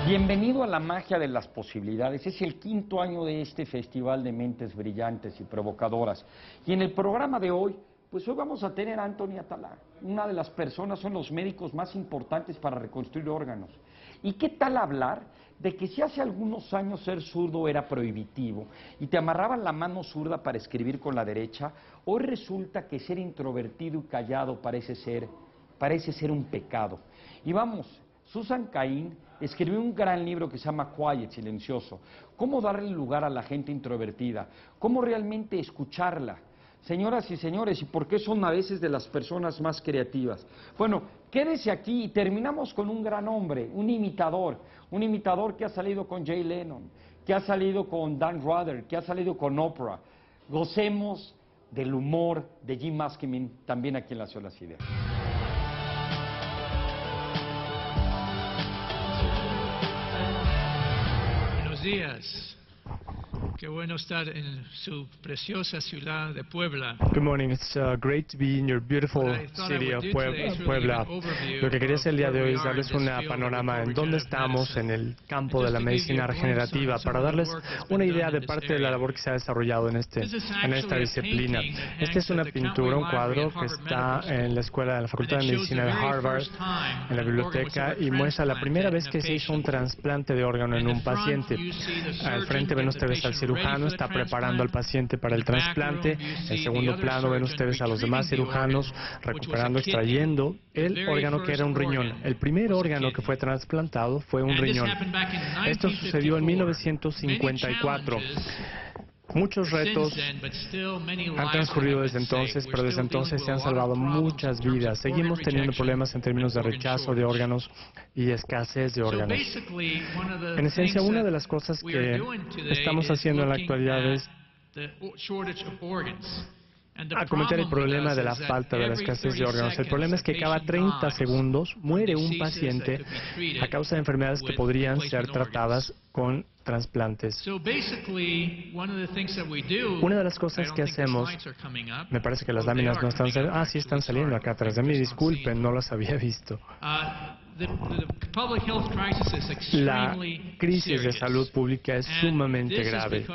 Bienvenido a la magia de las posibilidades. Es el quinto año de este festival de mentes brillantes y provocadoras. Y en el programa de hoy, pues hoy vamos a tener a Anthony Atala. Una de las personas, son los médicos más importantes para reconstruir órganos. ¿Y qué tal hablar de que si hace algunos años ser zurdo era prohibitivo y te amarraban la mano zurda para escribir con la derecha? Hoy resulta que ser introvertido y callado parece ser un pecado. Y vamos, Susan Cain escribió un gran libro que se llama Quiet, Silencioso. Cómo darle lugar a la gente introvertida, cómo realmente escucharla. Señoras y señores, ¿y por qué son a veces de las personas más creativas? Bueno, quédese aquí y terminamos con un gran hombre, un imitador que ha salido con Jay Leno, que ha salido con Dan Rather, que ha salido con Oprah. Gocemos del humor de Jim Maskimin, también aquí en La Ciudad de las Ideas. Buenos días. Qué bueno estar en su preciosa ciudad de Puebla. Good morning. It's great to be in your beautiful city of Puebla. Lo que quería hacer el día de hoy es darles un panorama en dónde estamos en el campo de la medicina regenerativa, para darles una idea de parte de la labor que se ha desarrollado en esta disciplina. Esta es una pintura, un cuadro que está en la escuela de la Facultad de Medicina de Harvard, en la biblioteca, y muestra la primera vez que se hizo un trasplante de órgano en un paciente. Al frente ven ustedes al cirujano, está preparando al paciente para el trasplante. En segundo plano ven ustedes a los demás cirujanos recuperando, extrayendo el órgano que era un riñón. El primer órgano que fue trasplantado fue un riñón. Esto sucedió en 1954. Muchos retos han transcurrido desde entonces, pero desde entonces se han salvado muchas vidas. Seguimos teniendo problemas en términos de rechazo de órganos y escasez de órganos. En esencia, una de las cosas que estamos haciendo en la actualidad es acometer el problema de la falta, de la escasez de órganos. El problema es que cada 30 segundos muere un paciente a causa de enfermedades que podrían ser tratadas con trasplantes. Una de las cosas que hacemos, me parece que las láminas no están saliendo. Sí están saliendo acá atrás de mí, disculpen, no las había visto. La crisis de salud pública es sumamente grave,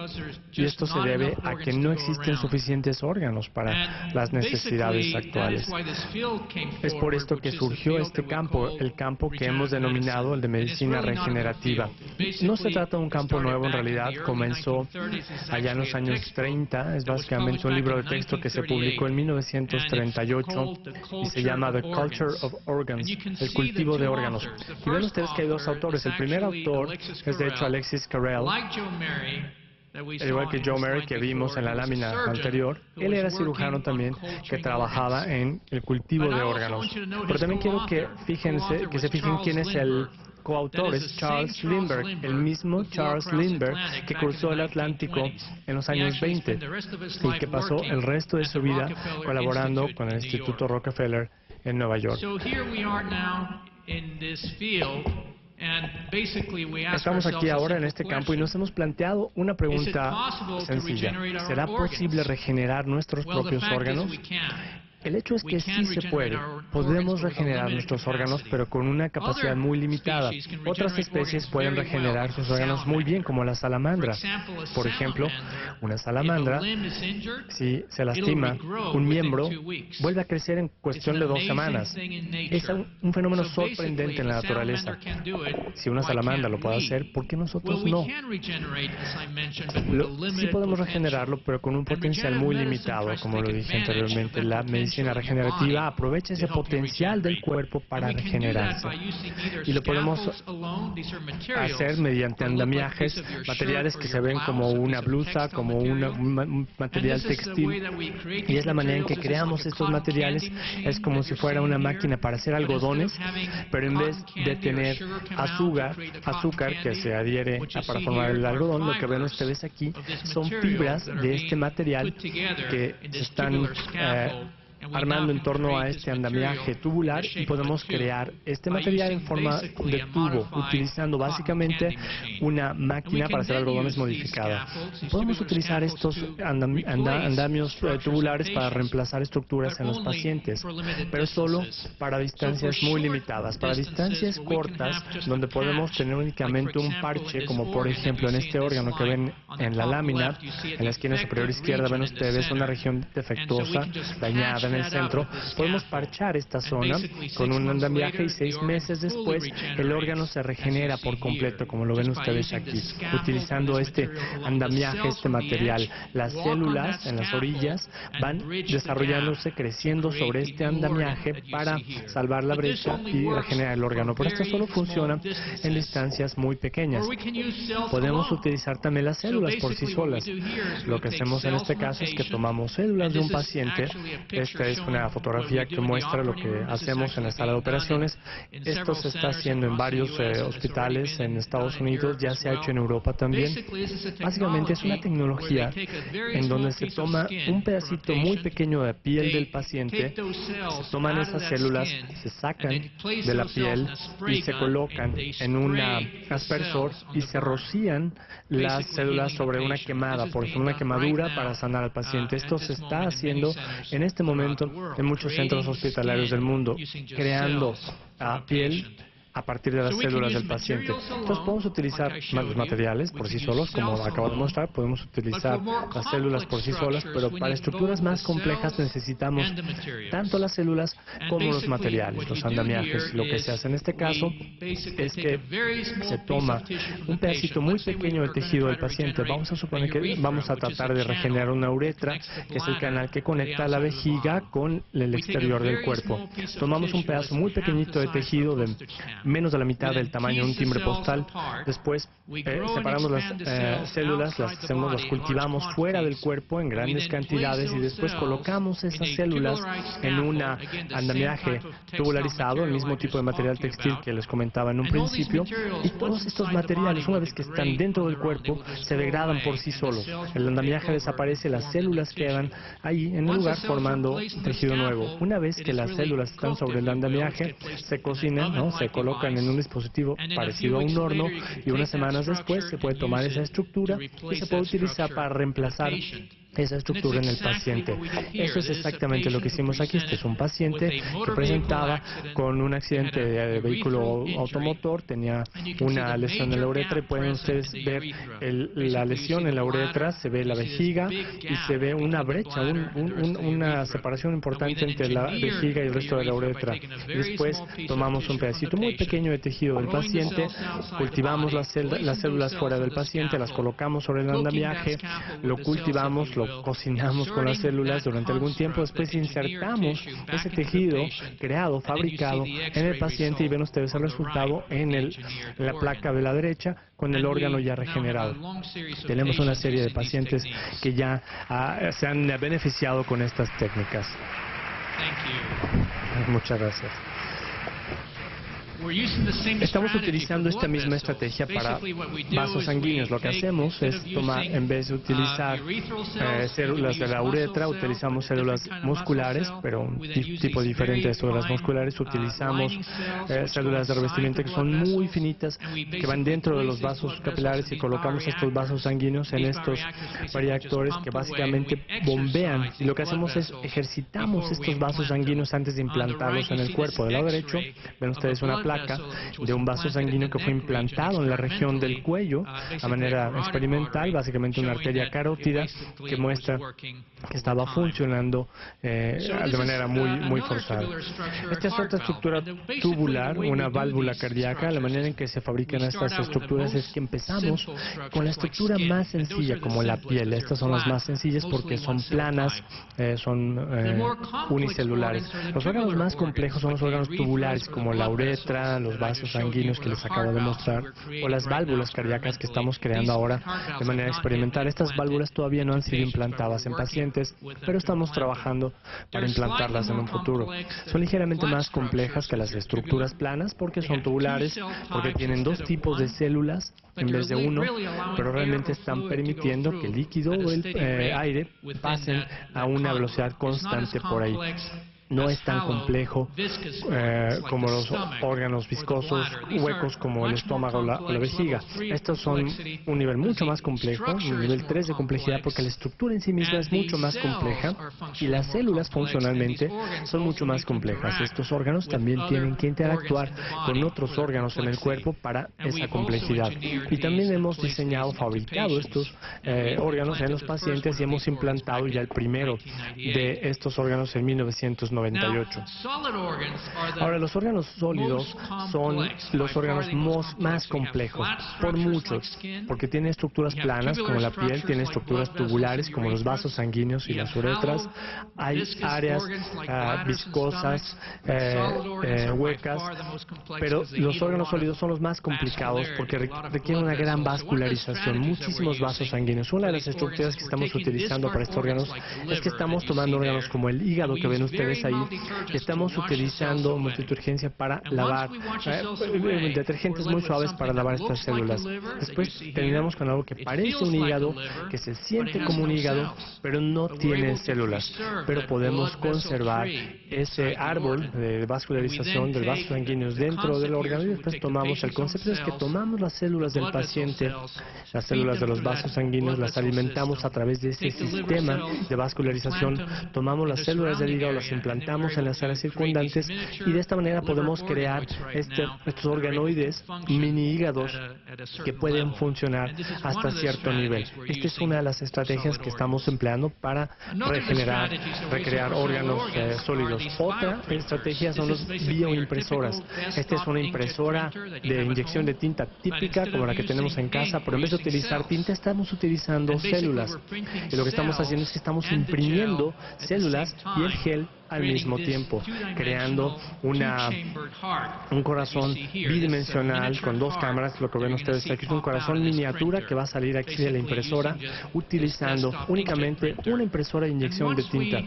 y esto se debe a que no existen suficientes órganos para las necesidades actuales. Es por esto que surgió este campo, el campo que hemos denominado el de medicina regenerativa. No se trata de un campo nuevo, en realidad comenzó allá en los años 30, es básicamente un libro de texto que se publicó en 1938 y se llama The Culture of Organs, el cultivo de órganos. Y ven ustedes que hay dos autores. El primer autor es de hecho Alexis Carrel, al igual que Joe Mary que vimos en la lámina anterior. Él era cirujano también que trabajaba en el cultivo de órganos. Pero también quiero que se fijen quién es el coautor, es Charles Lindbergh, el mismo Charles Lindbergh que cruzó el Atlántico en los años 20 y que pasó el resto de su vida colaborando con el Instituto Rockefeller en Nueva York. Estamos aquí ahora en este campo y nos hemos planteado una pregunta sencilla. ¿Será posible regenerar nuestros propios órganos? El hecho es que sí se puede. Podemos regenerar nuestros órganos, pero con una capacidad muy limitada. Otras especies pueden regenerar sus órganos muy bien, como la salamandra. Por ejemplo, una salamandra, si se lastima un miembro, vuelve a crecer en cuestión de 2 semanas. Es un fenómeno sorprendente en la naturaleza. Si una salamandra lo puede hacer, ¿por qué nosotros no? Sí podemos regenerarlo, pero con un potencial muy limitado, como lo dije anteriormente. La medicina regenerativa aprovecha ese potencial del cuerpo para regenerarse, y lo podemos hacer mediante andamiajes, materiales que se ven como una blusa, como un material textil, y es la manera en que creamos estos materiales. Es como si fuera una máquina para hacer algodones, pero en vez de tener azúcar que se adhiere para formar el algodón, lo que ven ustedes aquí son fibras de este material que están armando en torno a este andamiaje tubular y podemos crear este material en forma de tubo, utilizando básicamente una máquina para hacer algodones modificada. Podemos utilizar estos andamios tubulares para reemplazar estructuras en los pacientes, pero solo para distancias muy limitadas, para distancias cortas, donde podemos tener únicamente un parche, como por ejemplo en este órgano que ven en la lámina, en la esquina superior izquierda ven ustedes una región defectuosa, dañada en el centro. Podemos parchar esta zona con un andamiaje y 6 meses después el órgano se regenera por completo, como lo ven ustedes aquí, utilizando este andamiaje, este material. Las células en las orillas van desarrollándose, creciendo sobre este andamiaje para salvar la brecha y regenerar el órgano. Pero esto solo funciona en distancias muy pequeñas. Podemos utilizar también las células por sí solas. Lo que hacemos en este caso es que tomamos células de un paciente. Esta es una fotografía que muestra lo que hacemos en la sala de operaciones. Esto se está haciendo en varios hospitales en Estados Unidos, ya se ha hecho en Europa también. Básicamente es una tecnología en donde se toma un pedacito muy pequeño de piel del paciente, se toman esas células, se sacan de la piel y se colocan en un aspersor y se rocían las células sobre una quemada, por ejemplo, una quemadura para sanar al paciente. Esto se está haciendo en este momento en muchos centros hospitalarios del mundo, creando piel a partir de las células del paciente. Entonces podemos utilizar los materiales por sí solos, como acabo de mostrar, podemos utilizar las células por sí solas, pero para estructuras más complejas necesitamos tanto las células como los materiales, los andamiajes. Lo que se hace en este caso es que se toma un pedacito muy pequeño de tejido del paciente. Vamos a suponer que vamos a tratar de regenerar una uretra, que es el canal que conecta la vejiga con el exterior del cuerpo. Tomamos un pedazo muy pequeñito de tejido de menos de la mitad del tamaño de un timbre postal. Después separamos las células, las cultivamos fuera del cuerpo en grandes cantidades y después colocamos esas células en un andamiaje tubularizado, el mismo tipo de material textil que les comentaba en un principio, y todos estos materiales, una vez que están dentro del cuerpo, se degradan por sí solos. El andamiaje desaparece, las células quedan ahí en el lugar formando tejido nuevo. Una vez que las células están sobre el andamiaje, se cocinan, ¿no? Se colocan en un dispositivo parecido a un horno y unas semanas después se puede tomar esa estructura y se puede utilizar para reemplazar esa estructura en el paciente. Eso es exactamente lo que hicimos aquí. Este es un paciente que presentaba con un accidente de vehículo automotor, tenía una lesión en la uretra y pueden ustedes ver la lesión en la uretra, se ve la vejiga y se ve una brecha, una separación importante entre la vejiga y el resto de la uretra. Después tomamos un pedacito muy pequeño de tejido del paciente, cultivamos las células fuera del paciente, las colocamos sobre el andamiaje, lo cultivamos, lo cocinamos con las células durante algún tiempo, después insertamos ese tejido creado, fabricado en el paciente y ven ustedes el resultado en la placa de la derecha con el órgano ya regenerado. Tenemos una serie de pacientes que ya se han beneficiado con estas técnicas. Muchas gracias. Estamos utilizando esta misma estrategia para vasos sanguíneos. Lo que hacemos es tomar, en vez de utilizar células de la uretra, utilizamos células musculares, pero un tipo diferente de células musculares. Utilizamos células de revestimiento que son muy finitas, que van dentro de los vasos capilares y colocamos estos vasos sanguíneos en estos variactores que básicamente bombean. Y lo que hacemos es ejercitamos estos vasos sanguíneos antes de implantarlos en el cuerpo. Del lado derecho, ven ustedes una placa de un vaso sanguíneo que fue implantado en la región del cuello a manera experimental, básicamente una arteria carótida que muestra que estaba funcionando de manera muy forzada. Esta es otra estructura tubular, una válvula cardíaca. La manera en que se fabrican estas estructuras es que empezamos con la estructura más sencilla, como la piel. Estas son las más sencillas porque son planas, son unicelulares. Los órganos más complejos son los órganos tubulares, como la uretra, entrada en los vasos sanguíneos que les acabo de mostrar, o las válvulas cardíacas que estamos creando ahora de manera experimental. Estas válvulas todavía no han sido implantadas en pacientes, pero estamos trabajando para implantarlas en un futuro. Son ligeramente más complejas que las estructuras planas porque son tubulares, porque tienen dos tipos de células en vez de uno, pero realmente están permitiendo que el líquido o el aire pasen a una velocidad constante por ahí. No es tan complejo como los órganos viscosos, huecos como el estómago o la vejiga. Estos son un nivel mucho más complejo, un nivel 3 de complejidad, porque la estructura en sí misma es mucho más compleja y las células funcionalmente son mucho más complejas. Estos órganos también tienen que interactuar con otros órganos en el cuerpo para esa complejidad. Y también hemos diseñado, fabricado estos órganos en los pacientes y hemos implantado ya el primero de estos órganos en 1998. Ahora, los órganos sólidos son los órganos más complejos, por muchos, porque tienen estructuras planas como la piel, tienen estructuras tubulares como los vasos sanguíneos y las uretras, hay áreas viscosas, huecas, pero los órganos sólidos son los más complicados porque requieren una gran vascularización, muchísimos vasos sanguíneos. Una de las estructuras que estamos utilizando para estos órganos es que estamos tomando órganos como el hígado que ven ustedes ahí, que estamos utilizando multiturgencia para lavar, detergentes muy suaves para lavar estas células. Después terminamos con algo que parece un hígado, que se siente como un hígado, pero no tiene células. Pero podemos conservar ese árbol de vascularización del vaso sanguíneo dentro del órgano y después tomamos, el concepto es que tomamos las células del paciente, las células de los vasos sanguíneos, las alimentamos a través de ese sistema de vascularización, tomamos las células del hígado, las implantamos en las áreas circundantes y de esta manera podemos crear estos organoides, mini hígados que pueden funcionar hasta cierto nivel. Esta es una de las estrategias que estamos empleando para recrear órganos sólidos. Otra estrategia son las bioimpresoras. Esta es una impresora de inyección de tinta típica como la que tenemos en casa, pero en vez de utilizar tinta estamos utilizando células. Y lo que estamos haciendo es que estamos imprimiendo células y el gel al mismo tiempo, creando un corazón bidimensional con dos cámaras. Lo que ven ustedes aquí es un corazón miniatura que va a salir aquí de la impresora utilizando únicamente una impresora de inyección de tinta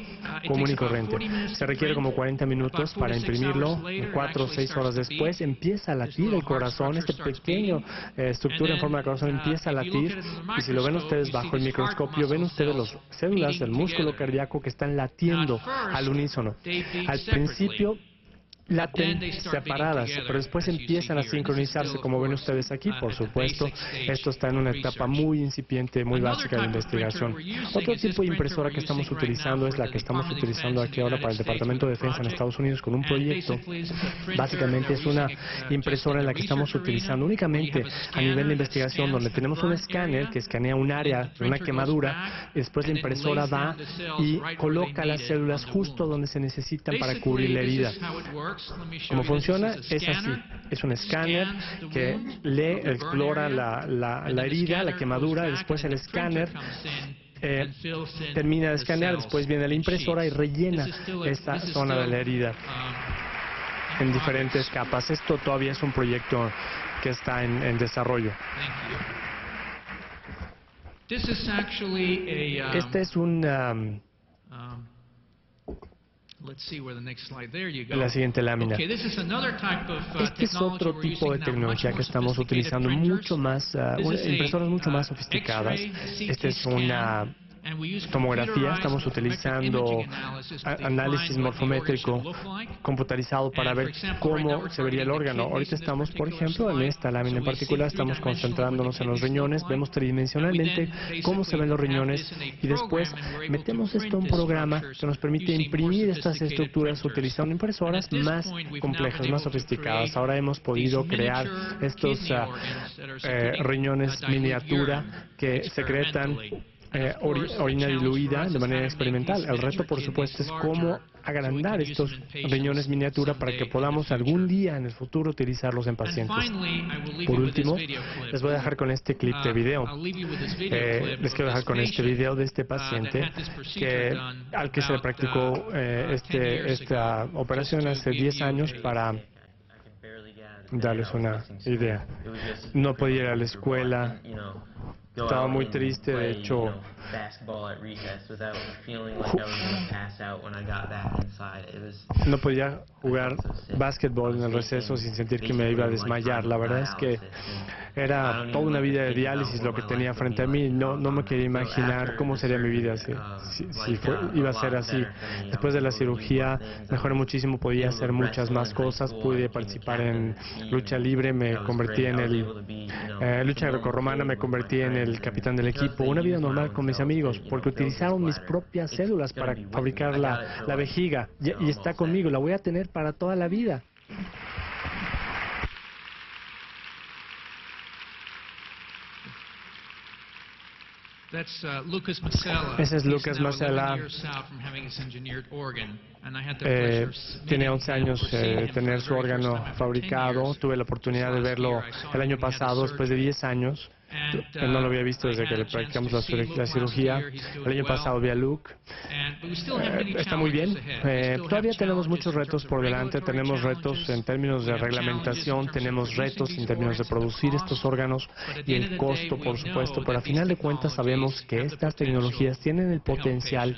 común y corriente. Se requiere como 40 minutos para imprimirlo. 4 o 6 horas después empieza a latir el corazón. Esta pequeña estructura en forma de corazón empieza a latir y si lo ven ustedes bajo el microscopio ven ustedes las células del músculo cardíaco que están latiendo al unísono. Al principio laten separadas, pero después empiezan a sincronizarse, como ven ustedes aquí. Por supuesto, esto está en una etapa muy incipiente, muy básica de investigación. Otro tipo de impresora que estamos utilizando es la que estamos utilizando aquí ahora para el Departamento de Defensa en Estados Unidos con un proyecto. Básicamente es una impresora en la que estamos utilizando únicamente a nivel de investigación, donde tenemos un escáner que escanea un área de una quemadura, y después la impresora va y coloca las células justo donde se necesitan para cubrir la herida. ¿Cómo funciona? Es así. Es un escáner que explora la herida, la quemadura, después el escáner termina de escanear, después viene la impresora y rellena esta zona de la herida en diferentes capas. Esto todavía es un proyecto que está en desarrollo. Este es un... la siguiente lámina. Este es otro tipo de tecnología que estamos utilizando, mucho más, impresoras mucho más sofisticadas. Esta es una tomografía, estamos utilizando análisis morfométrico computarizado para ver cómo se vería el órgano. Ahorita estamos, por ejemplo, en esta lámina en particular, estamos concentrándonos en los riñones, vemos tridimensionalmente cómo se ven los riñones y después metemos esto en un programa que nos permite imprimir estas estructuras utilizando impresoras más complejas, más sofisticadas. Ahora hemos podido crear estos riñones miniatura que secretan orina diluida de manera experimental. El reto, por supuesto, es cómo agrandar estos riñones miniatura para que podamos algún día en el futuro utilizarlos en pacientes. Por último, les voy a dejar con este clip de video. Les quiero dejar con este video de este paciente al que se le practicó esta operación hace 10 años para darles una idea. No podía ir a la escuela, estaba muy triste, de hecho, no podía jugar básquetbol en el receso sin sentir que me iba a desmayar. La verdad es que era toda una vida de diálisis lo que tenía frente a mí. No me quería imaginar cómo sería mi vida si iba a ser así. Después de la cirugía mejoré muchísimo, podía hacer muchas más cosas, pude participar en lucha libre, me convertí en lucha grecorromana, me convertí en el capitán del equipo, una vida normal con mis amigos, porque utilizaron mis propias células para fabricar la vejiga y está conmigo, la voy a tener para toda la vida. Ese es Lucas Masella. Tiene 11 años de tener su órgano fabricado. Tuve la oportunidad de verlo el año pasado, después de 10 años. No lo había visto desde que le practicamos la cirugía. El año pasado vi a Luke. Está muy bien. Todavía tenemos muchos retos por delante. Tenemos retos en términos de reglamentación, tenemos retos en términos de producir estos órganos y el costo, por supuesto. Pero a final de cuentas sabemos que estas tecnologías tienen el potencial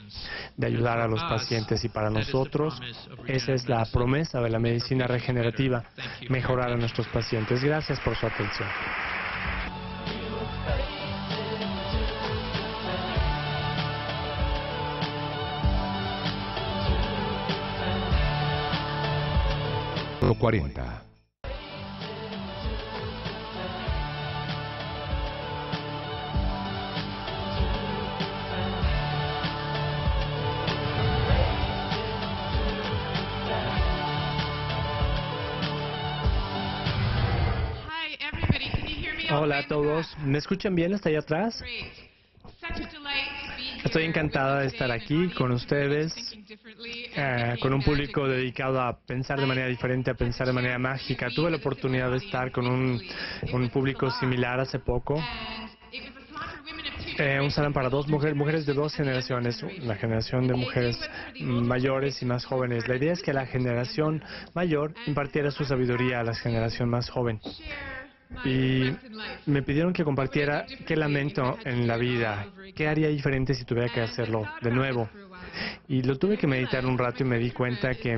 de ayudar a los pacientes y para nosotros esa es la promesa de la medicina regenerativa, mejorar a nuestros pacientes. Gracias por su atención. Pro 40. Hola a todos, ¿me escuchan bien hasta allá atrás? Estoy encantada de estar aquí con ustedes, con un público dedicado a pensar de manera diferente, a pensar de manera mágica. Tuve la oportunidad de estar con un público similar hace poco. Un salón para mujeres de dos generaciones, la generación de mujeres mayores y más jóvenes. La idea es que la generación mayor impartiera su sabiduría a la generación más joven. Y me pidieron que compartiera qué lamento en la vida, qué haría diferente si tuviera que hacerlo de nuevo. Y lo tuve que meditar un rato y me di cuenta que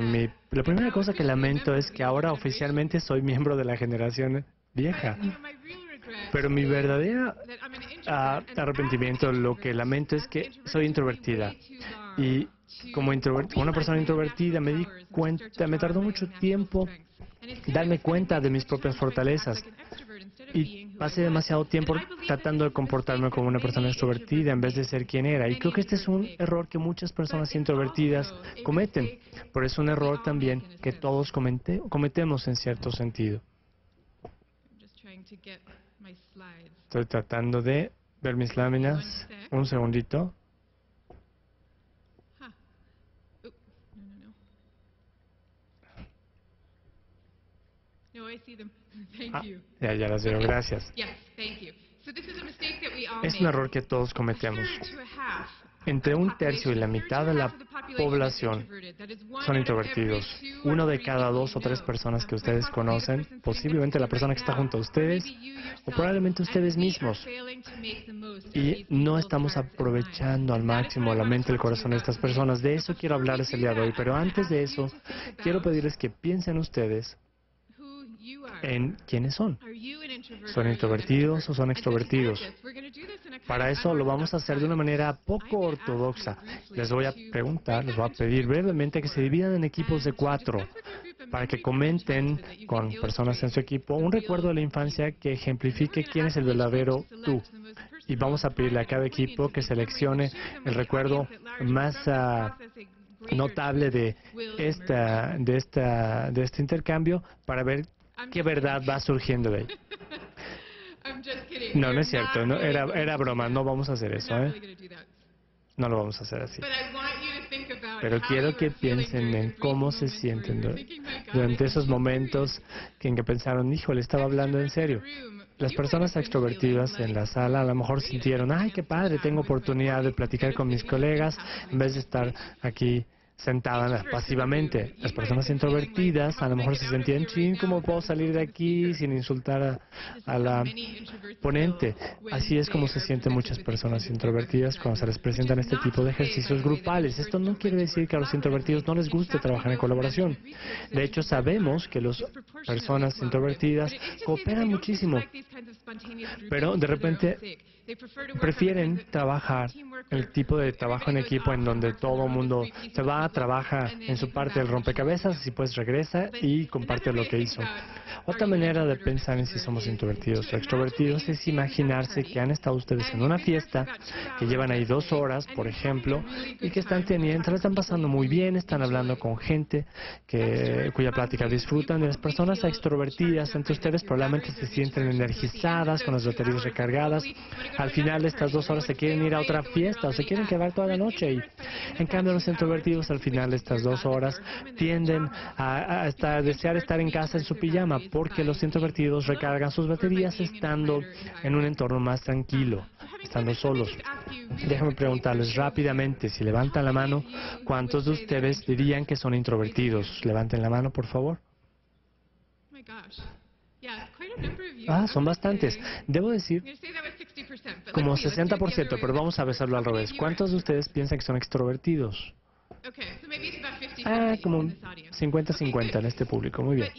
la primera cosa que lamento es que ahora oficialmente soy miembro de la generación vieja. Pero mi verdadero arrepentimiento, lo que lamento es que soy introvertida. Y como una persona introvertida me di cuenta, me tardó mucho tiempo darme cuenta de mis propias fortalezas. Y pasé demasiado tiempo tratando de comportarme como una persona extrovertida en vez de ser quien era. Y creo que este es un error que muchas personas introvertidas cometen. Pero es un error también que todos cometemos en cierto sentido. Estoy tratando de ver mis láminas. Un segundito. Ya las veo, gracias. Es un error que todos cometemos. Entre un tercio y la mitad de la población son introvertidos. 1 de cada 2 o 3 personas que ustedes conocen, posiblemente la persona que está junto a ustedes, o probablemente ustedes mismos. Y no estamos aprovechando al máximo la mente y el corazón de estas personas. De eso quiero hablarles el día de hoy. Pero antes de eso, quiero pedirles que piensen ustedes en quiénes son. ¿Son introvertidos o son extrovertidos? Para eso lo vamos a hacer de una manera poco ortodoxa. Les voy a pedir brevemente que se dividan en equipos de 4 para que comenten con personas en su equipo un recuerdo de la infancia que ejemplifique quién es el verdadero tú. Y vamos a pedirle a cada equipo que seleccione el recuerdo más notable de este intercambio para ver qué verdad va surgiendo de ahí. No es cierto, no, era broma, no vamos a hacer eso, No lo vamos a hacer así. Pero quiero que piensen en cómo se sienten durante esos momentos en que pensaron, híjole, estaba hablando en serio. Las personas extrovertidas en la sala a lo mejor sintieron, ay, qué padre, tengo oportunidad de platicar con mis colegas en vez de estar aquí sentada pasivamente. Las personas introvertidas a lo mejor se sentían, chin, ¿cómo puedo salir de aquí sin insultar a la ponente? Así es como se sienten muchas personas introvertidas cuando se les presentan este tipo de ejercicios grupales. Esto no quiere decir que a los introvertidos no les guste trabajar en colaboración. De hecho, sabemos que las personas introvertidas cooperan muchísimo, pero de repente prefieren trabajar el tipo de trabajo en equipo en donde todo el mundo se va, trabaja en su parte del rompecabezas y pues regresa y comparte lo que hizo. Otra manera de pensar en si somos introvertidos o extrovertidos es imaginarse que han estado ustedes en una fiesta, que llevan ahí 2 horas, por ejemplo, y que se la están pasando muy bien, están hablando con gente cuya plática disfrutan. De las personas extrovertidas entre ustedes probablemente se sienten energizadas, con las baterías recargadas. Al final de estas 2 horas se quieren ir a otra fiesta o se quieren quedar toda la noche. Y en cambio los introvertidos al final de estas 2 horas tienden a desear estar en casa en su pijama, porque los introvertidos recargan sus baterías estando en un entorno más tranquilo, estando solos. Déjenme preguntarles rápidamente, si levantan la mano, ¿cuántos de ustedes dirían que son introvertidos? Levanten la mano, por favor. Son bastantes. Debo decir como 60%, pero vamos a hacerlo al revés. ¿Cuántos de ustedes piensan que son extrovertidos? Como 50-50 en este público. Muy bien.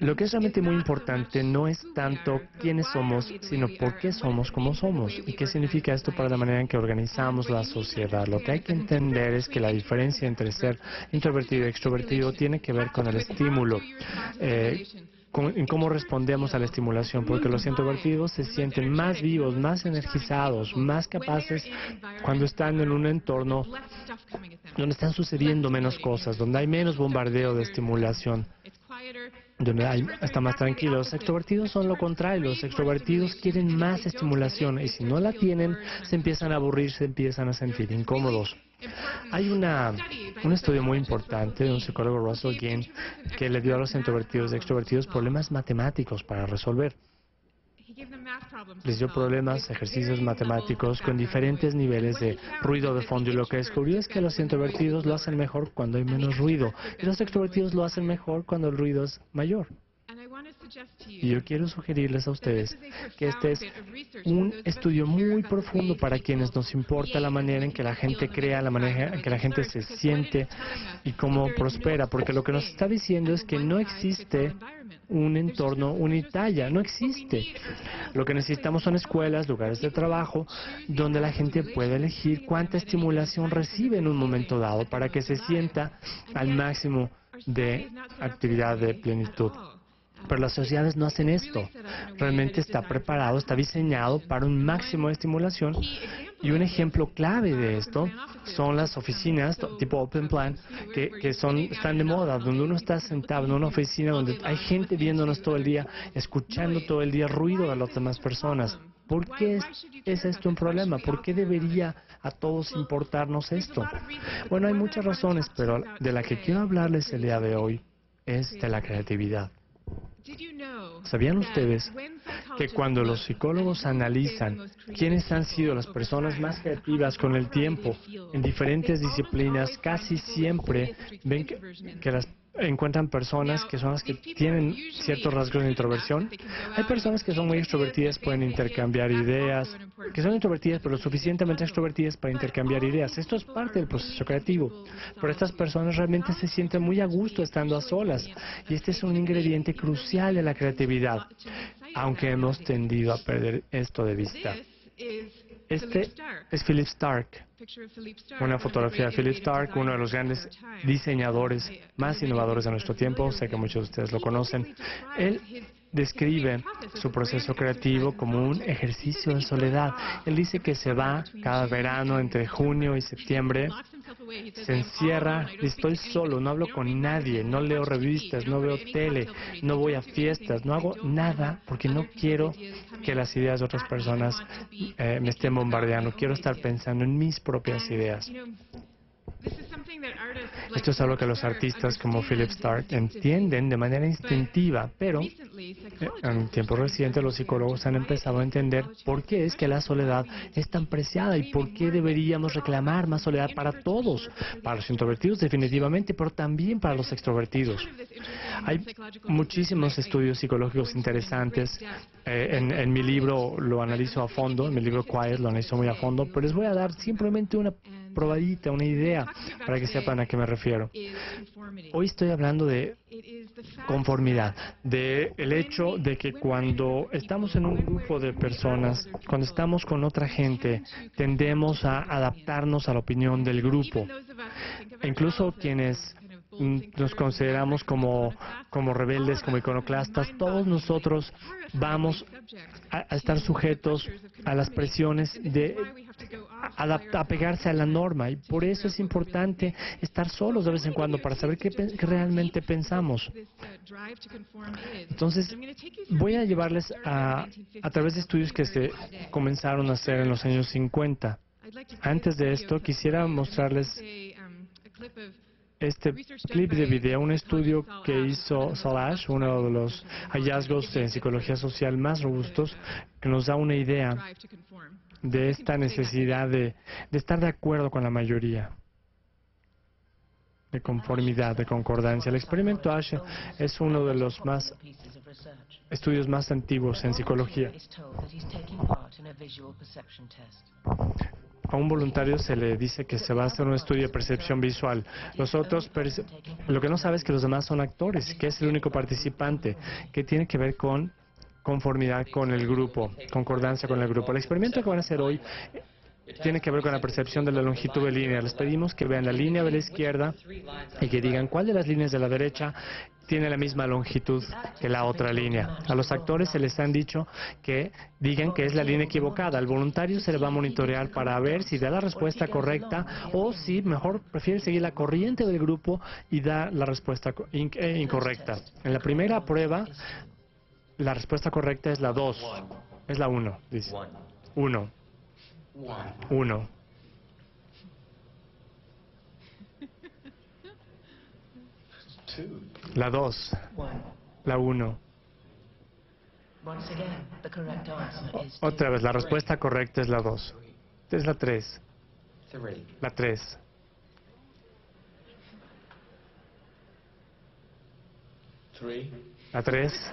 Lo que es realmente muy importante no es tanto quiénes somos, sino por qué somos como somos. ¿Y qué significa esto para la manera en que organizamos la sociedad? Lo que hay que entender es que la diferencia entre ser introvertido y extrovertido tiene que ver con el estímulo. En cómo respondemos a la estimulación, porque los introvertidos se sienten más vivos, más energizados, más capaces cuando están en un entorno donde están sucediendo menos cosas, donde hay menos bombardeo de estimulación, donde están más tranquilos. Los extrovertidos son lo contrario. Los extrovertidos quieren más estimulación y si no la tienen, se empiezan a aburrir, se empiezan a sentir incómodos. Hay un estudio muy importante de un psicólogo, Russell Ginn, que le dio a los introvertidos y extrovertidos problemas matemáticos para resolver. Les dio problemas, ejercicios matemáticos con diferentes niveles de ruido de fondo, y lo que descubrió es que los introvertidos lo hacen mejor cuando hay menos ruido y los extrovertidos lo hacen mejor cuando el ruido es mayor. Y yo quiero sugerirles a ustedes que este es un estudio muy profundo para quienes nos importa la manera en que la gente crea, la manera en que la gente se siente y cómo prospera, porque lo que nos está diciendo es que no existe un entorno unitaria, no existe. Lo que necesitamos son escuelas, lugares de trabajo, donde la gente pueda elegir cuánta estimulación recibe en un momento dado para que se sienta al máximo de actividad de plenitud. Pero las sociedades no hacen esto. Realmente está preparado, está diseñado para un máximo de estimulación. Y un ejemplo clave de esto son las oficinas tipo Open Plan, que están de moda, donde uno está sentado en una oficina donde hay gente viéndonos todo el día, escuchando todo el día ruido de las demás personas. ¿Por qué es esto un problema? ¿Por qué debería a todos importarnos esto? Bueno, hay muchas razones, pero de la que quiero hablarles el día de hoy es de la creatividad. ¿Sabían ustedes que cuando los psicólogos analizan quiénes han sido las personas más creativas con el tiempo en diferentes disciplinas, casi siempre ven que las encuentran personas que son las que tienen ciertos rasgos de introversión? Hay personas que son muy extrovertidas, pueden intercambiar ideas, que son introvertidas pero lo suficientemente extrovertidas para intercambiar ideas. Esto es parte del proceso creativo, pero estas personas realmente se sienten muy a gusto estando a solas, y este es un ingrediente crucial de la creatividad, aunque hemos tendido a perder esto de vista. Este es Philip Stark, una fotografía de Philip Stark, uno de los grandes diseñadores más innovadores de nuestro tiempo. Sé que muchos de ustedes lo conocen. Él describe su proceso creativo como un ejercicio de soledad. Él dice que se va cada verano entre junio y septiembre, se encierra, estoy solo, no hablo con nadie, no leo revistas, no veo tele, no voy a fiestas, no hago nada porque no quiero que las ideas de otras personas me estén bombardeando. Quiero estar pensando en mis propias ideas. Esto es algo que los artistas como Philip Stark entienden de manera instintiva, pero en tiempos recientes los psicólogos han empezado a entender por qué es que la soledad es tan preciada y por qué deberíamos reclamar más soledad para todos, para los introvertidos definitivamente, pero también para los extrovertidos. Hay muchísimos estudios psicológicos interesantes. En mi libro lo analizo a fondo, en mi libro Quiet lo analizo muy a fondo, pero les voy a dar simplemente una probadita, una idea, para que sepan a qué me refiero. Hoy estoy hablando de conformidad, de el hecho de que cuando estamos en un grupo de personas, cuando estamos con otra gente, tendemos a adaptarnos a la opinión del grupo. E incluso quienes nos consideramos como rebeldes, como iconoclastas, todos nosotros vamos a estar sujetos a las presiones de apegarse a la norma, y por eso es importante estar solos de vez en cuando para saber qué realmente pensamos. Entonces, voy a llevarles a través de estudios que se comenzaron a hacer en los años 50. Antes de esto, quisiera mostrarles este clip de video, un estudio que hizo Saul Ash, uno de los hallazgos en psicología social más robustos, que nos da una idea de esta necesidad de estar de acuerdo con la mayoría, de conformidad, de concordancia. El experimento Ash es uno de los estudios más antiguos en psicología. A un voluntario se le dice que se va a hacer un estudio de percepción visual. Los otros, lo que no sabe es que los demás son actores, que es el único participante, que tiene que ver con conformidad con el grupo, concordancia con el grupo. El experimento que van a hacer hoy tiene que ver con la percepción de la longitud de línea. Les pedimos que vean la línea de la izquierda y que digan cuál de las líneas de la derecha tiene la misma longitud que la otra línea. A los actores se les han dicho que digan que es la línea equivocada. Al voluntario se le va a monitorear para ver si da la respuesta correcta o si mejor prefiere seguir la corriente del grupo y da la respuesta incorrecta. En la primera prueba, la respuesta correcta es la 2. Es la 1, dice. 1. 1. La 2. La 1. Otra vez, la respuesta correcta es la 2. Es la 3. La 3. La 3.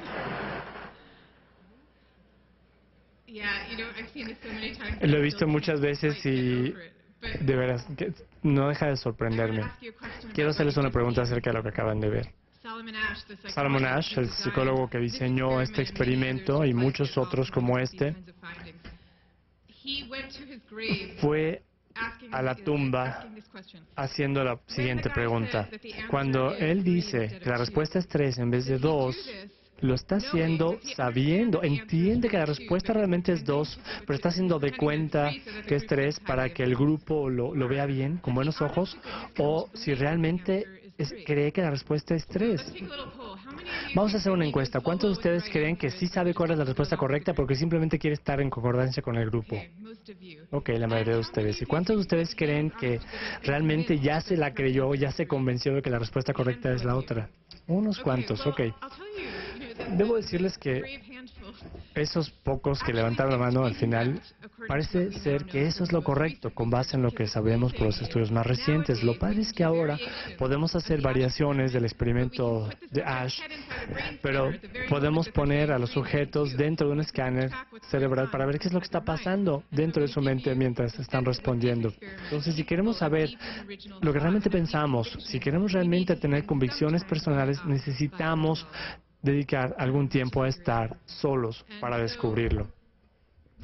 Lo he visto muchas veces y de veras que no deja de sorprenderme. Quiero hacerles una pregunta acerca de lo que acaban de ver. Solomon Ash, el psicólogo que diseñó este experimento y muchos otros como este, fue a la tumba haciendo la siguiente pregunta. Cuando él dice que la respuesta es 3 en vez de 2, lo está haciendo sabiendo, entiende que la respuesta realmente es 2, pero está haciendo de cuenta que es 3 para que el grupo lo vea bien, con buenos ojos, o si realmente cree que la respuesta es 3. Vamos a hacer una encuesta. ¿Cuántos de ustedes creen que sí sabe cuál es la respuesta correcta porque simplemente quiere estar en concordancia con el grupo? Ok, la mayoría de ustedes. ¿Y cuántos de ustedes creen que realmente ya se la creyó, ya se convenció de que la respuesta correcta es la otra? Unos cuantos, ok. Debo decirles que esos pocos que levantaron la mano al final, parece ser que eso es lo correcto, con base en lo que sabemos por los estudios más recientes. Lo padre es que ahora podemos hacer variaciones del experimento de Ash, pero podemos poner a los sujetos dentro de un escáner cerebral para ver qué es lo que está pasando dentro de su mente mientras están respondiendo. Entonces, si queremos saber lo que realmente pensamos, si queremos realmente tener convicciones personales, necesitamos dedicar algún tiempo a estar solos para descubrirlo.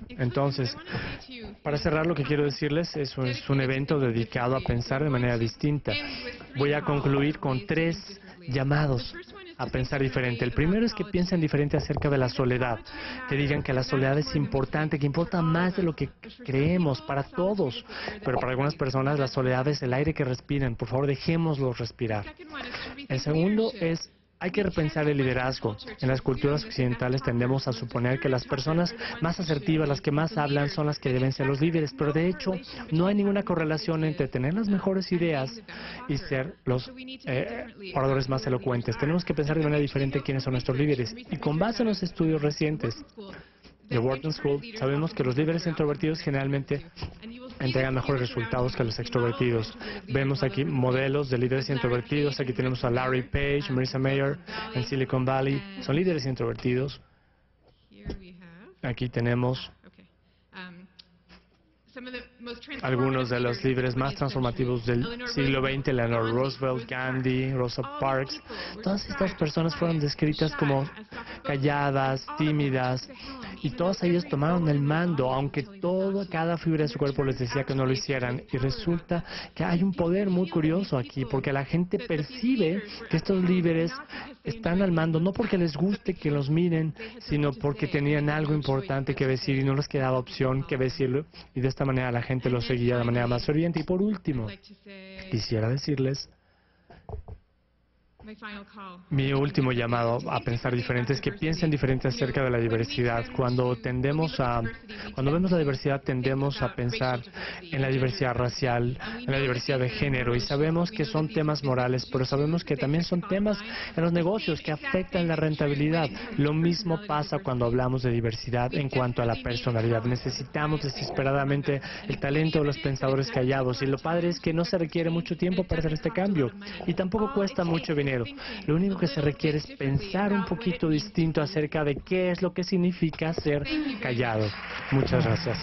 Entonces, para cerrar, lo que quiero decirles es un evento dedicado a pensar de manera distinta. Voy a concluir con 3 llamados a pensar diferente. El primero es que piensen diferente acerca de la soledad, que digan que la soledad es importante, que importa más de lo que creemos para todos, pero para algunas personas la soledad es el aire que respiran. Por favor, dejémoslo respirar. El segundo es hay que repensar el liderazgo. En las culturas occidentales tendemos a suponer que las personas más asertivas, las que más hablan, son las que deben ser los líderes, pero de hecho no hay ninguna correlación entre tener las mejores ideas y ser los oradores más elocuentes. Tenemos que pensar de manera diferente quiénes son nuestros líderes. Y con base en los estudios recientes de Wharton School, sabemos que los líderes introvertidos generalmente entregan mejores resultados que los extrovertidos. Vemos aquí modelos de líderes introvertidos. Aquí tenemos a Larry Page, Marissa Mayer en Silicon Valley. Son líderes introvertidos. Aquí tenemos algunos de los líderes más transformativos del siglo XX, Eleanor Roosevelt, Gandhi, Rosa Parks. Todas estas personas fueron descritas como calladas, tímidas, y todas ellas tomaron el mando, aunque cada fibra de su cuerpo les decía que no lo hicieran. Y resulta que hay un poder muy curioso aquí, porque la gente percibe que estos líderes están al mando no porque les guste que los miren, sino porque tenían algo importante que decir y no les quedaba opción que decirlo, y de esta manera la gente los seguía de manera más ferviente. Y por último, quisiera decirles mi último llamado a pensar diferente es que piensen diferente acerca de la diversidad. Cuando vemos la diversidad, tendemos a pensar en la diversidad racial, en la diversidad de género, y sabemos que son temas morales, pero sabemos que también son temas en los negocios que afectan la rentabilidad. Lo mismo pasa cuando hablamos de diversidad en cuanto a la personalidad. Necesitamos desesperadamente el talento de los pensadores callados, y lo padre es que no se requiere mucho tiempo para hacer este cambio, y tampoco cuesta mucho dinero. Lo único que se requiere es pensar un poquito distinto acerca de qué es lo que significa ser callado. Muchas gracias.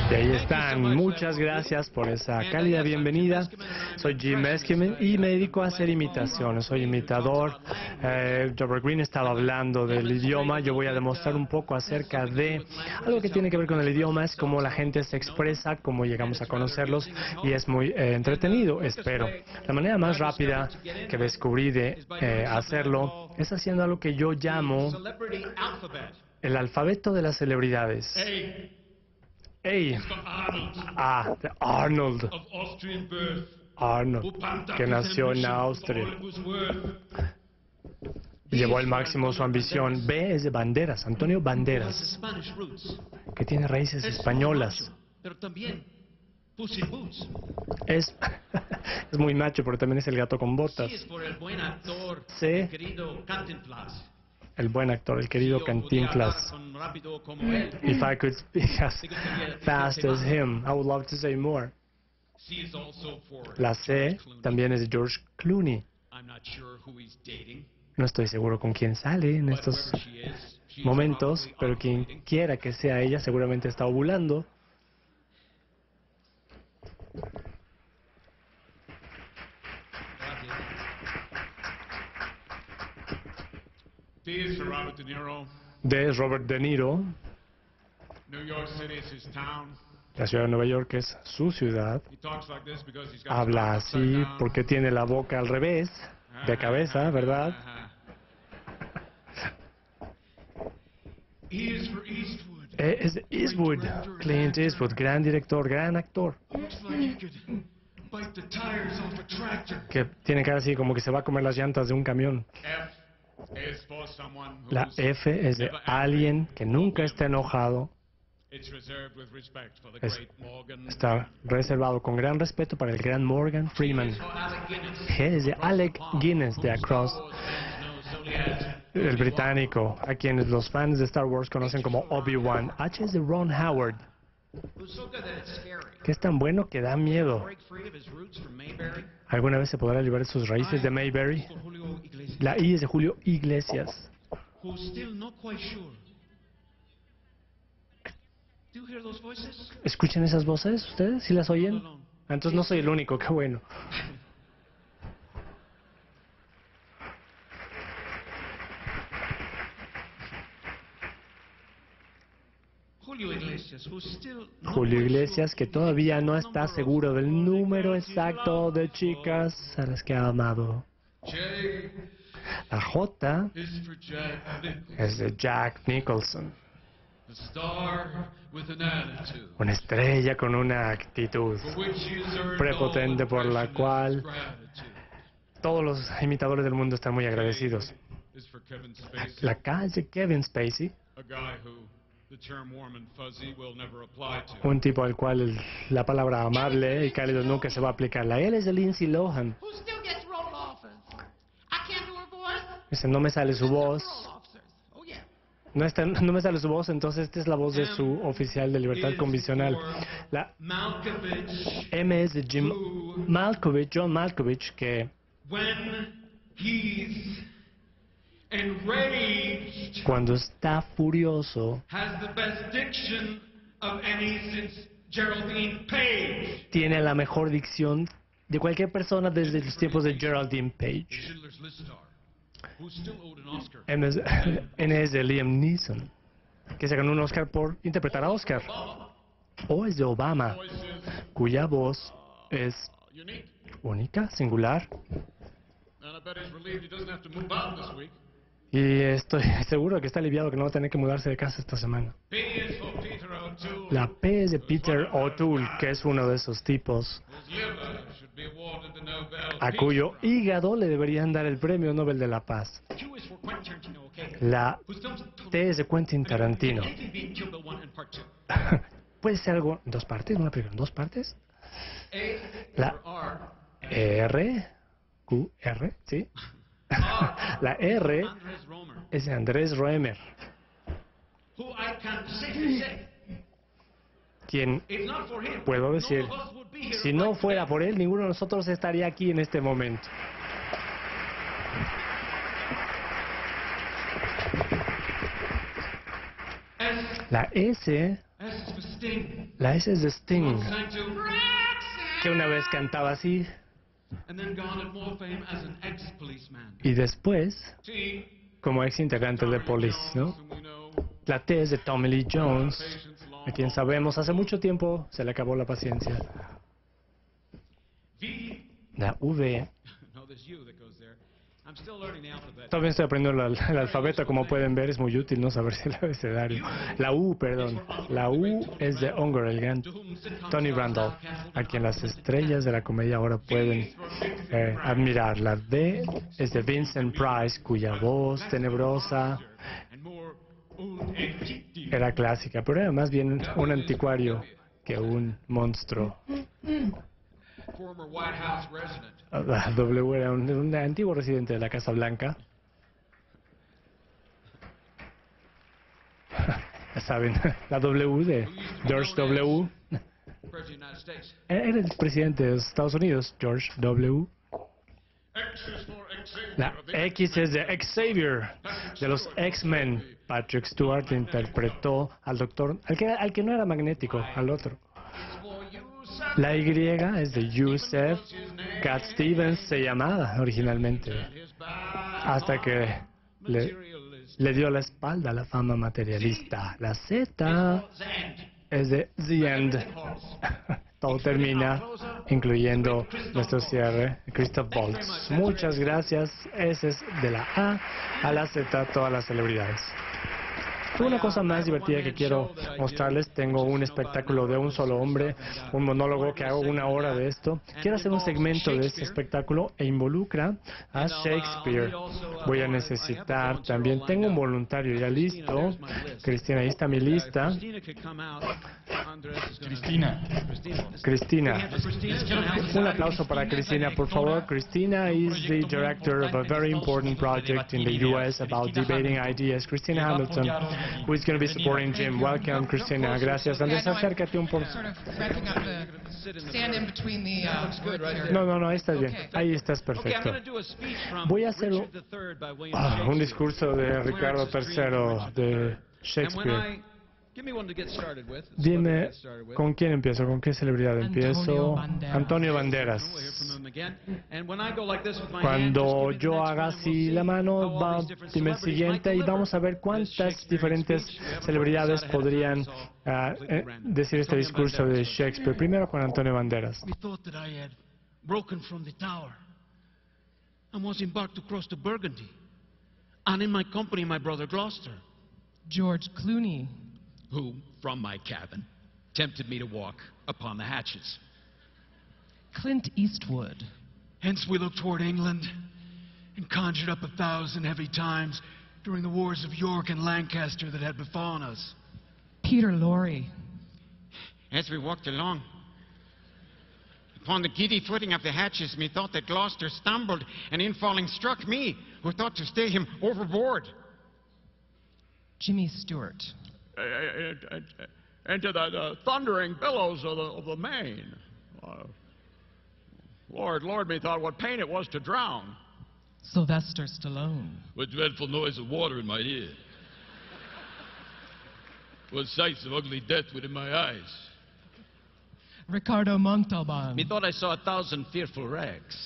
Y ahí están. Muchas gracias por esa cálida bienvenida. Soy Jim Eskimen y me dedico a hacer imitaciones. Soy imitador. Robert Greene estaba hablando del idioma. Yo voy a demostrar un poco acerca de algo que tiene que ver con el idioma. Es cómo la gente se expresa, cómo llegamos a conocerlos, y es muy entretenido, espero. La manera más rápida que descubrí de hacerlo es haciendo algo que yo llamo el alfabeto de las celebridades. Hey, de Arnold, que nació en Austria. Llevó al máximo su ambición. B es de Banderas, Antonio Banderas, que tiene raíces españolas. Es muy macho, pero también es el gato con botas. C, el buen actor, el querido Cantinflas. If I could speak as fast as him, I would love to say more. La C también es de George Clooney. No estoy seguro con quién sale en estos momentos, pero quien quiera que sea ella seguramente está ovulando. D es Robert De Niro. La ciudad de Nueva York es su ciudad. Habla así porque tiene la boca al revés, de cabeza, ¿verdad? Es de Eastwood, Clint Eastwood, gran director, gran actor. Que tiene cara así como que se va a comer las llantas de un camión. La F es de alguien que nunca está enojado. Está reservado con gran respeto para el gran Morgan Freeman. G es de Alec Guinness, de Across, el británico, a quienes los fans de Star Wars conocen como Obi-Wan. H es de Ron Howard, que es tan bueno que da miedo. ¿Alguna vez se podrá liberar sus raíces de Mayberry? La I es de Julio Iglesias. ¿Escuchan esas voces ustedes? ¿Sí las oyen? Entonces no soy el único, qué bueno. Julio Iglesias, que todavía no está seguro del número exacto de chicas a las que ha amado. La J es de Jack Nicholson. Una estrella con una actitud prepotente por la cual todos los imitadores del mundo están muy agradecidos. La K es de Kevin Spacey, un tipo al cual la palabra amable y cálido nunca se va a aplicar. La L es de Lindsay Lohan. Dice, no me sale su voz. No me sale su voz, entonces esta es la voz de su oficial de libertad condicional. La M es de Jim Malkovich, John Malkovich, que cuando está furioso tiene la mejor dicción de cualquier persona desde los tiempos de Geraldine Page. N es de Liam Neeson, que se ganó un Oscar por interpretar a Oscar. O es de Obama, cuya voz es única, singular. Y estoy seguro que está aliviado que no va a tener que mudarse de casa esta semana. La P es de Peter O'Toole, que es uno de esos tipos a cuyo hígado le deberían dar el Premio Nobel de la Paz. La T es de Quentin Tarantino. ¿Puede ser algo en dos partes? ¿Una película en dos partes? La R, Q, R, ¿sí? La R es de Andrés Roemer, quien, puedo decir, si no fuera por él, ninguno de nosotros estaría aquí en este momento. La S es de Sting, que una vez cantaba así. Y después, como ex integrante de Police, ¿no? La T es de Tommy Lee Jones, a quien sabemos hace mucho tiempo se le acabó la paciencia. La V. Todavía estoy aprendiendo el alfabeto, como pueden ver, es muy útil no saberse el abecedario. La U, perdón. La U es de Unger Elgin, Tony Randolph, a quien las estrellas de la comedia ahora pueden admirar. La D es de Vincent Price, cuya voz tenebrosa era clásica, pero era más bien un anticuario que un monstruo. La W era un antiguo residente de la Casa Blanca. Ya saben, la W de George W. Era el presidente de los Estados Unidos, George W. La X es de Xavier, de los X-Men. Patrick Stewart interpretó al doctor, al que no era magnético, al otro. La Y es de Yusef. Cat Stevens se llamaba originalmente, hasta que le dio la espalda a la fama materialista. La Z es de The End. Todo termina, incluyendo nuestro cierre, Christoph Waltz. Muchas gracias. Ese es de la A la Z, todas las celebridades. Una cosa más divertida que quiero mostrarles, tengo un espectáculo de un solo hombre, un monólogo que hago 1 hora de esto. Quiero hacer un segmento de este espectáculo e involucra a Shakespeare. Voy a necesitar también, tengo un voluntario ya listo. Cristina, ahí está mi lista. Cristina. Un aplauso para Cristina, por favor. Cristina is the director of a very important project in the U.S. about debating ideas. Cristina Hamilton, who is going to be supporting Jim. Welcome, Cristina. Gracias. Andrés, acércate un poco. No, ahí estás bien. Ahí estás perfecto. Voy a hacer un discurso de Ricardo III de Shakespeare. Dime, ¿con quién empiezo? ¿Con qué celebridad empiezo? Antonio Banderas. Cuando yo haga así la mano, dime el siguiente y vamos a ver cuántas diferentes celebridades podrían decir este discurso de Shakespeare. Primero con Antonio Banderas. And in my company, my brother Gloucester. George Clooney. Who, from my cabin, tempted me to walk upon the hatches. Clint Eastwood. Hence we looked toward England and conjured up 1,000 heavy times during the wars of York and Lancaster that had befallen us. Peter Lorre. As we walked along, upon the giddy footing of the hatches, methought that Gloucester stumbled, and in falling struck me, who thought to stay him overboard. Jimmy Stewart. Into the thundering billows of the main. Lord, methought what pain it was to drown. Sylvester Stallone. With dreadful noise of water in my ear. With sights of ugly death within my eyes. Ricardo Montalban. Methought I saw 1,000 fearful wrecks.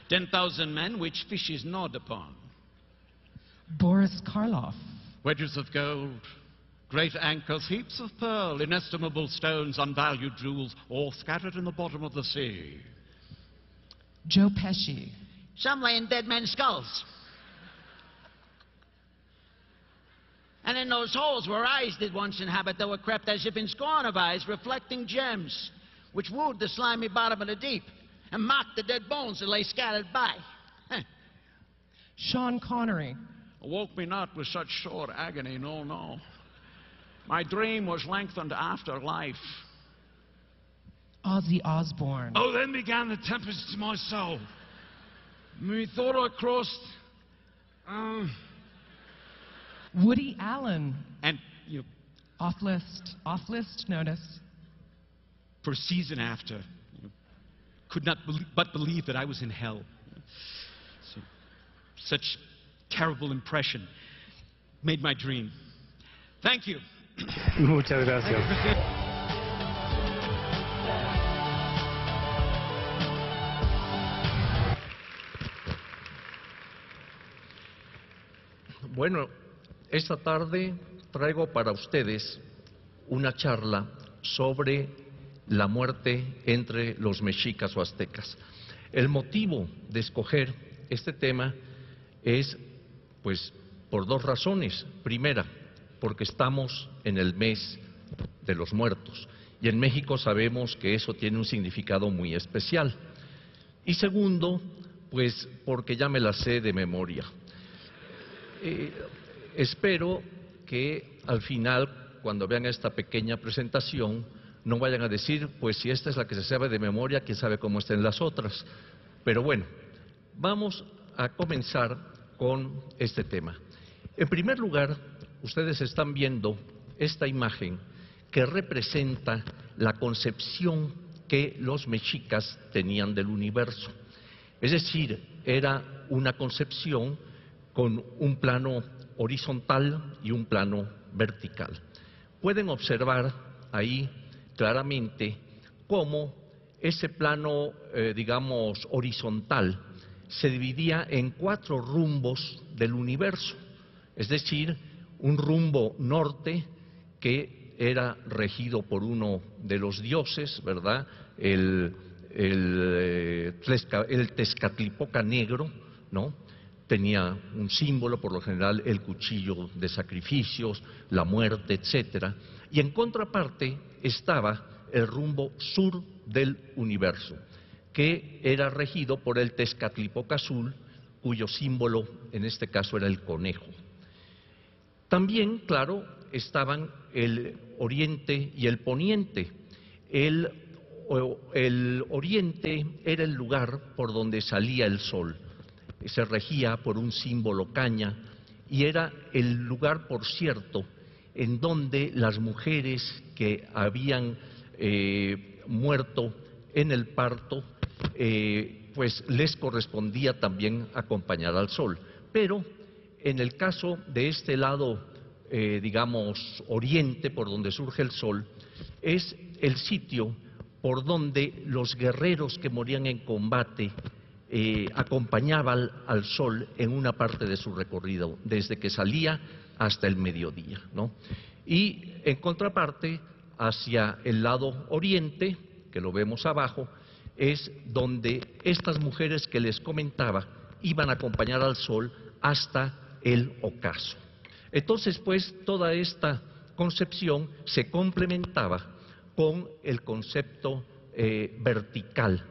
10,000 men which fishes gnawed upon. Boris Karloff. Wedges of gold, great anchors, heaps of pearl, inestimable stones, unvalued jewels, all scattered in the bottom of the sea. Joe Pesci. Some lay in dead men's skulls. And in those holes where eyes did once inhabit, there were crept as if in scorn of eyes, reflecting gems, which wooed the slimy bottom of the deep, and mocked the dead bones that lay scattered by. Sean Connery. Awoke me not with such sore agony, no. My dream was lengthened after life. Ozzy Osbourne. Oh, then began the tempest to my soul. Methought I crossed... Woody Allen. And, you know... Off list, notice. For a season after, could not but believe that I was in hell. Such terrible impression made my dream. Thank you. Muchas gracias. Bueno, esta tarde traigo para ustedes una charla sobre la muerte entre los mexicas o aztecas. El motivo de escoger este tema es, pues, por dos razones. Primera, porque estamos en el mes de los muertos y en México sabemos que eso tiene un significado muy especial. Y segundo, pues, porque ya me la sé de memoria. Espero que al final, cuando vean esta pequeña presentación, no vayan a decir, pues si esta es la que se sabe de memoria, quién sabe cómo estén las otras. Pero bueno, vamos a comenzar con este tema. En primer lugar, ustedes están viendo esta imagen que representa la concepción que los mexicas tenían del universo. Es decir, era una concepción con un plano horizontal y un plano vertical. Pueden observar ahí claramente cómo ese plano, digamos, horizontal se dividía en 4 rumbos del universo, es decir, un rumbo norte que era regido por uno de los dioses, ¿verdad?, el Tezcatlipoca negro, ¿no?, tenía un símbolo, por lo general el cuchillo de sacrificios, la muerte, etcétera, y en contraparte estaba el rumbo sur del universo, que era regido por el Tezcatlipoca azul, cuyo símbolo en este caso era el conejo. También, claro, estaban el oriente y el poniente. El oriente era el lugar por donde salía el sol. Se regía por un símbolo caña y era el lugar, por cierto, en donde las mujeres que habían muerto en el parto, pues les correspondía también acompañar al sol. Pero en el caso de este lado digamos, oriente, por donde surge el sol, es el sitio por donde los guerreros que morían en combate acompañaban al sol en una parte de su recorrido, desde que salía hasta el mediodía, ¿no? Y en contraparte, hacia el lado oriente, que lo vemos abajo, es donde estas mujeres que les comentaba iban a acompañar al sol hasta el ocaso. Entonces, pues, toda esta concepción se complementaba con el concepto vertical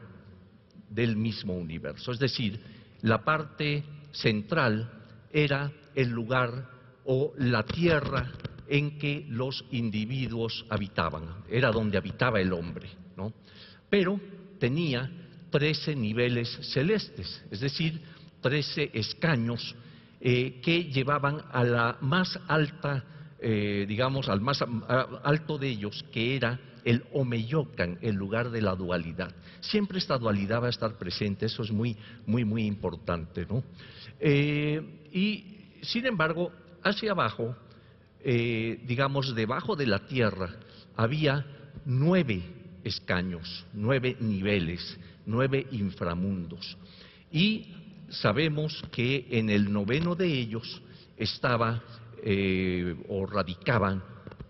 del mismo universo. Es decir, la parte central era el lugar o la tierra en que los individuos habitaban, era donde habitaba el hombre, ¿no? Pero tenía 13 niveles celestes, es decir, 13 escaños que llevaban a la más alta, digamos, al más alto de ellos, que era el Omeyocan, el lugar de la dualidad. Siempre esta dualidad va a estar presente, eso es muy importante, ¿no? Y, sin embargo, hacia abajo, digamos, debajo de la tierra, había 9 escaños, 9 niveles, 9 inframundos. Y sabemos que en el 9º de ellos estaba o radicaban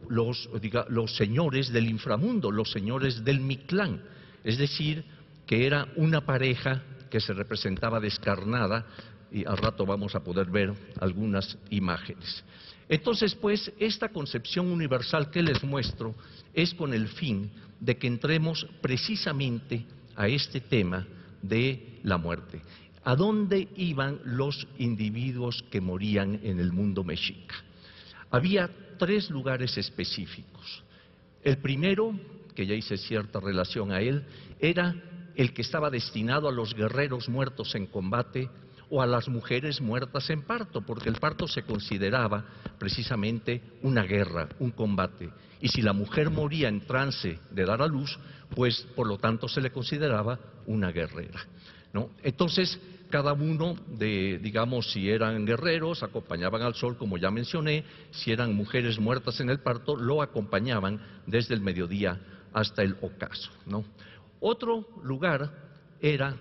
los señores del inframundo, los señores del Mictlán, es decir, que era una pareja que se representaba descarnada, y al rato vamos a poder ver algunas imágenes. Entonces, pues, esta concepción universal que les muestro es con el fin de que entremos precisamente a este tema de la muerte. ¿A dónde iban los individuos que morían en el mundo mexica? Había 3 lugares específicos. El primero, que ya hice cierta relación a él, era el que estaba destinado a los guerreros muertos en combate o a las mujeres muertas en parto, porque el parto se consideraba precisamente una guerra, un combate. Y si la mujer moría en trance de dar a luz, pues por lo tanto se le consideraba una guerrera, ¿no? Entonces, cada uno de, digamos, si eran guerreros, acompañaban al sol, como ya mencioné, si eran mujeres muertas en el parto, lo acompañaban desde el mediodía hasta el ocaso, ¿no? Otro lugar era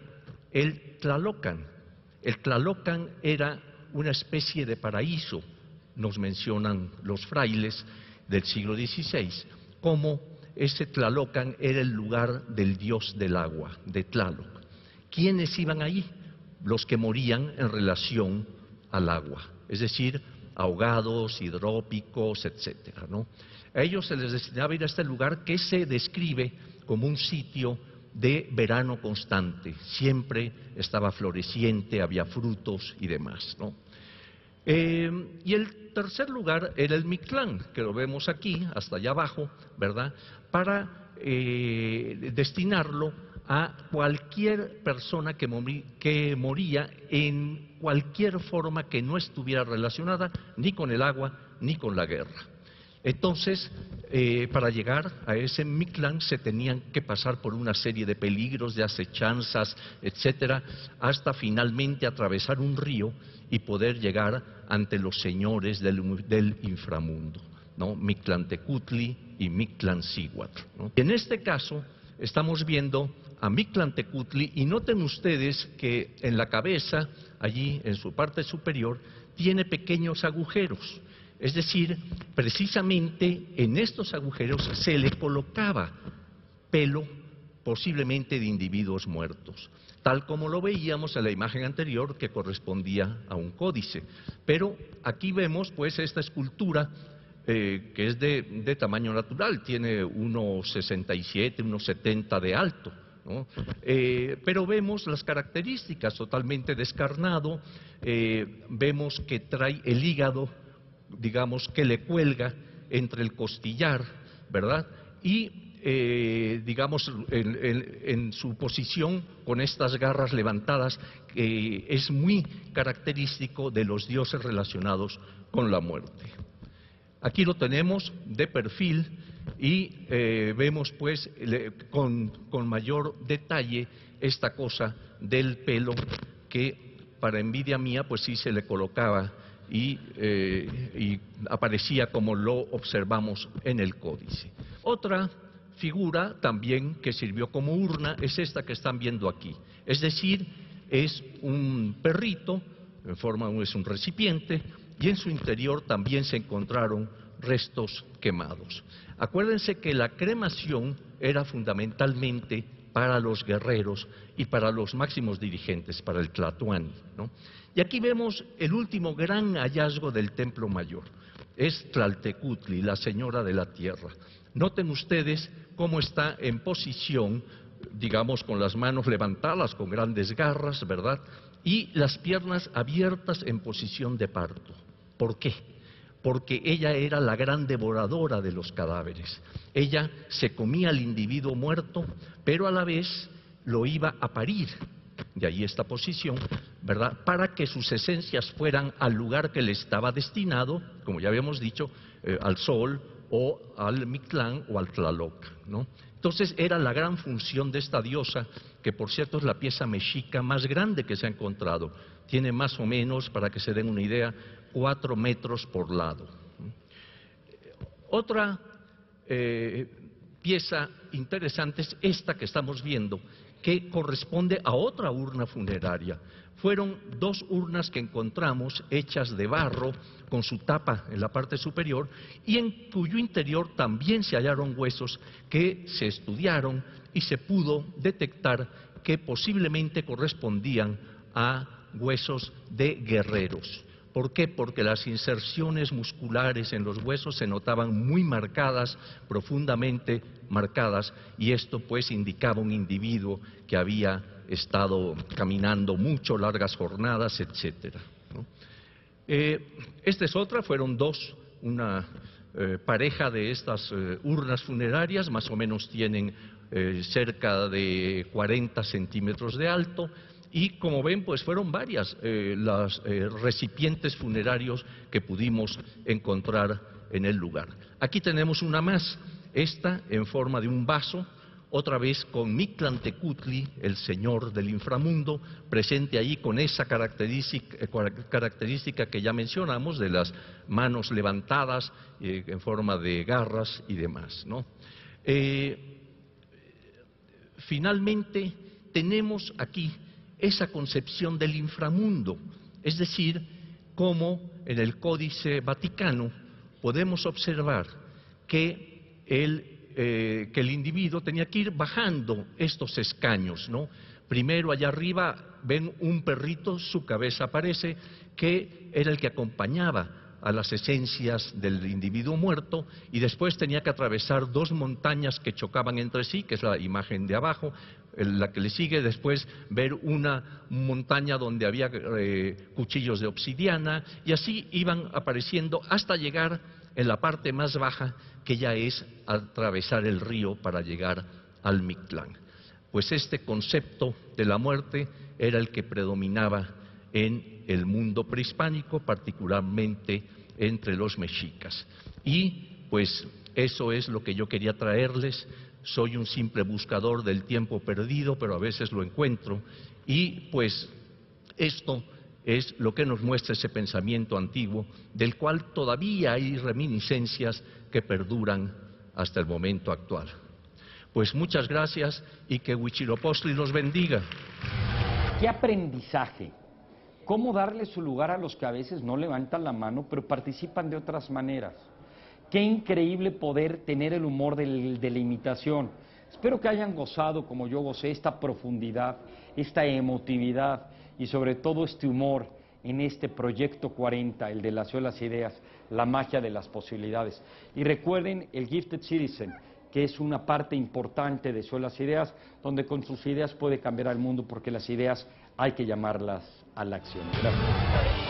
el Tlalocan. El Tlalocan era una especie de paraíso, nos mencionan los frailes del siglo XVI, como ese Tlalocan era el lugar del dios del agua, de Tlaloc. ¿Quiénes iban allí? Los que morían en relación al agua, es decir, ahogados, hidrópicos, etcétera, ¿no? A ellos se les destinaba ir a este lugar que se describe como un sitio de verano constante, siempre estaba floreciente, había frutos y demás, ¿no? Y el tercer lugar era el Mictlán, que lo vemos aquí, hasta allá abajo, ¿verdad?, para destinarlo a cualquier persona que moría en cualquier forma que no estuviera relacionada ni con el agua ni con la guerra. Entonces, para llegar a ese Mictlán se tenían que pasar por una serie de peligros, de acechanzas, etcétera, hasta finalmente atravesar un río y poder llegar ante los señores del inframundo, ¿no? Mictlantecutli y Mictlancíhuatl, ¿no? En este caso estamos viendo a Mictlantecutli y noten ustedes que en la cabeza, allí en su parte superior, tiene pequeños agujeros. Es decir, precisamente en estos agujeros se le colocaba pelo posiblemente de individuos muertos, tal como lo veíamos en la imagen anterior que correspondía a un códice. Pero aquí vemos pues esta escultura que es de tamaño natural, tiene unos 67, unos 70 de alto, ¿no? Pero vemos las características, totalmente descarnado, vemos que trae el hígado, digamos, que le cuelga entre el costillar, ¿verdad? Y, digamos, en su posición con estas garras levantadas, es muy característico de los dioses relacionados con la muerte. Aquí lo tenemos de perfil y vemos pues con mayor detalle esta cosa del pelo que para envidia mía pues sí se le colocaba y aparecía como lo observamos en el códice. Otra figura también que sirvió como urna es esta que están viendo aquí, es decir, es un perrito, es un recipiente, y en su interior también se encontraron restos quemados. Acuérdense que la cremación era fundamentalmente para los guerreros y para los máximos dirigentes, para el Tlatoani, ¿no? Y aquí vemos el último gran hallazgo del Templo Mayor. Es Tlaltecutli, la Señora de la Tierra. Noten ustedes cómo está en posición, digamos, con las manos levantadas, con grandes garras, ¿verdad? Y las piernas abiertas en posición de parto. ¿Por qué? Porque ella era la gran devoradora de los cadáveres. Ella se comía al individuo muerto, pero a la vez lo iba a parir. De ahí esta posición, ¿verdad? Para que sus esencias fueran al lugar que le estaba destinado, como ya habíamos dicho, al Sol o al Mictlán o al Tlaloc, ¿no? Entonces era la gran función de esta diosa, que por cierto es la pieza mexica más grande que se ha encontrado. Tiene más o menos, para que se den una idea, 4 metros por lado. Otra pieza interesante es esta que estamos viendo, que corresponde a otra urna funeraria. Fueron 2 urnas que encontramos hechas de barro con su tapa en la parte superior y en cuyo interior también se hallaron huesos que se estudiaron y se pudo detectar que posiblemente correspondían a huesos de guerreros. ¿Por qué? Porque las inserciones musculares en los huesos se notaban muy marcadas, profundamente marcadas, y esto pues indicaba un individuo que había estado caminando mucho, largas jornadas, etcétera, ¿no? Esta es otra, fueron 2, una pareja de estas urnas funerarias, más o menos tienen cerca de 40 centímetros de alto. Y como ven, pues fueron varias los recipientes funerarios que pudimos encontrar en el lugar. Aquí tenemos una más, esta en forma de un vaso, otra vez con Mictlantecutli, el señor del inframundo, presente allí con esa característica que ya mencionamos, de las manos levantadas en forma de garras y demás, ¿no? Finalmente, tenemos aquí esa concepción del inframundo, es decir, cómo en el Códice Vaticano podemos observar que el individuo tenía que ir bajando estos escaños, ¿no? Primero allá arriba ven un perrito, su cabeza aparece, que era el que acompañaba a las esencias del individuo muerto, y después tenía que atravesar 2 montañas que chocaban entre sí, que es la imagen de abajo, la que le sigue, después ver una montaña donde había cuchillos de obsidiana, y así iban apareciendo hasta llegar en la parte más baja, que ya es atravesar el río para llegar al Mictlán. Pues este concepto de la muerte era el que predominaba en el mundo prehispánico, particularmente entre los mexicas. Y pues eso es lo que yo quería traerles. Soy un simple buscador del tiempo perdido, pero a veces lo encuentro, y pues esto es lo que nos muestra ese pensamiento antiguo, del cual todavía hay reminiscencias que perduran hasta el momento actual. Pues muchas gracias y que Huitzilopochtli los bendiga. ¿Qué aprendizaje? ¿Cómo darle su lugar a los que a veces no levantan la mano, pero participan de otras maneras? Qué increíble poder tener el humor de la imitación. Espero que hayan gozado, como yo gocé, esta profundidad, esta emotividad y sobre todo este humor en este Proyecto 40, el de la Ciudad de las Ideas, la magia de las posibilidades. Y recuerden el Gifted Citizen, que es una parte importante de Ciudad de las Ideas, donde con sus ideas puede cambiar al mundo, porque las ideas hay que llamarlas a la acción. Gracias.